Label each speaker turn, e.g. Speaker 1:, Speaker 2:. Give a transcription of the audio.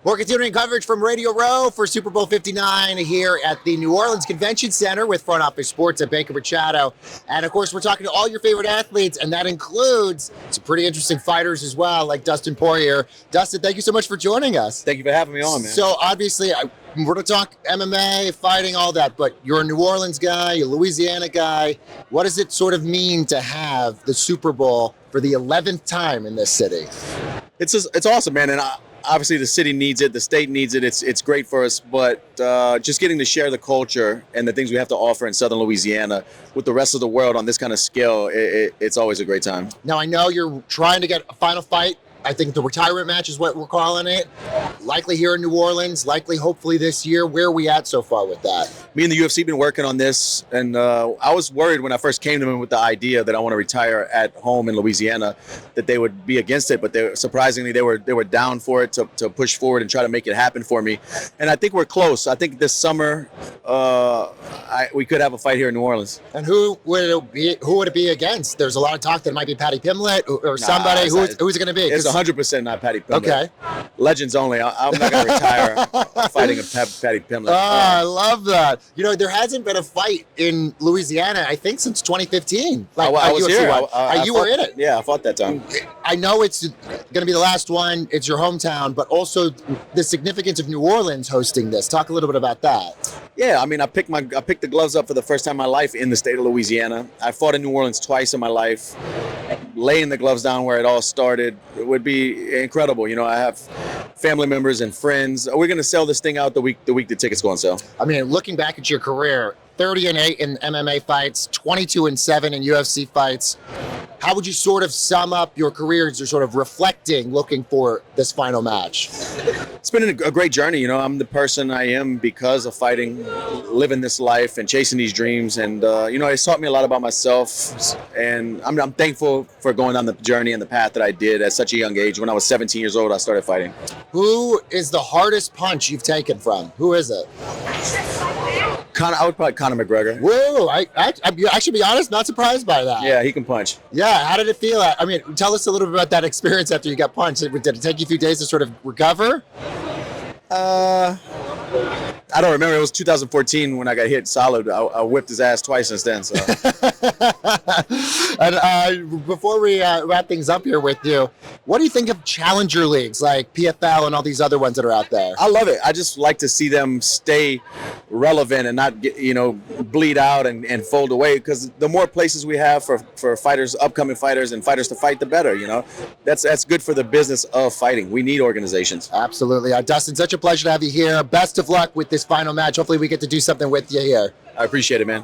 Speaker 1: We're continuing coverage from Radio Row for Super Bowl 59 here at the New Orleans Convention Center with Front Office Sports at Bank of Machado. And of course, we're talking to all your favorite athletes, and that includes some pretty interesting fighters as well, like Dustin Poirier. Dustin, thank you so much for joining us.
Speaker 2: Thank you for having me on, man.
Speaker 1: So obviously, we're going to talk MMA, fighting, all that, but you're a New Orleans guy, you're a Louisiana guy. What does it sort of mean to have the Super Bowl for the 11th time in this city?
Speaker 2: It's awesome, man, and obviously the city needs it, the state needs it. It's great for us, but just getting to share the culture and the things we have to offer in Southern Louisiana with the rest of the world on this kind of scale, it's always a great time.
Speaker 1: Now, I know you're trying to get a final fight. I think the retirement match is what we're calling it. Likely here in New Orleans, likely hopefully this year. Where are we at so far with that?
Speaker 2: Me and the UFC been working on this, and I was worried when I first came to them with the idea that I want to retire at home in Louisiana that they would be against it, but surprisingly they were down for it to push forward and try to make it happen for me. And I think we're close. I think this summer we could have a fight here in New Orleans.
Speaker 1: And who would it be against? There's a lot of talk that it might be Paddy Pimblett or somebody. Who's it going to be?
Speaker 2: It's 100% not Paddy Pimblett. Okay. Legends only. I'm not going to retire fighting a Paddy Pimblett.
Speaker 1: Oh, I love that. You know, there hasn't been a fight in Louisiana, I think, since 2015.
Speaker 2: I was here.
Speaker 1: You were in it.
Speaker 2: Yeah, I fought that time.
Speaker 1: I know it's going to be the last one. It's your hometown, but also the significance of New Orleans hosting this. Talk a little bit about that.
Speaker 2: Yeah, I mean, I picked the gloves up for the first time in my life in the state of Louisiana. I fought in New Orleans twice in my life. Laying the gloves down where it all started, it would be incredible. You know, I have family members and friends. We're going to sell this thing out the week the tickets go on sale.
Speaker 1: I mean, looking back at your career, 30-8 in MMA fights, 22-7 in UFC fights. How would you sort of sum up your career as you're sort of reflecting, looking for this final match?
Speaker 2: It's been a great journey. You know, I'm the person I am because of fighting, living this life and chasing these dreams. And, you know, it's taught me a lot about myself. And I'm thankful for going on the journey and the path that I did at such a young age. When I was 17 years old, I started fighting.
Speaker 1: Who is the hardest punch you've taken from? Who is it?
Speaker 2: I would probably Conor McGregor.
Speaker 1: Whoa, I actually, be honest, not surprised by that.
Speaker 2: Yeah, he can punch.
Speaker 1: Yeah, how did it feel? I mean, tell us a little bit about that experience after you got punched. Did it take you a few days to sort of recover?
Speaker 2: I don't remember. It was 2014 when I got hit solid. I whipped his ass twice since then. So.
Speaker 1: And before we wrap things up here with you, what do you think of challenger leagues like PFL and all these other ones that are out there?
Speaker 2: I love it. I just like to see them stay relevant and not get, bleed out and fold away, because the more places we have for fighters, upcoming fighters and fighters to fight, the better. That's good for the business of fighting. We need organizations.
Speaker 1: Absolutely. Dustin, such a pleasure to have you here. Best of luck with this final match. Hopefully we get to do something with you here.
Speaker 2: I appreciate it, man.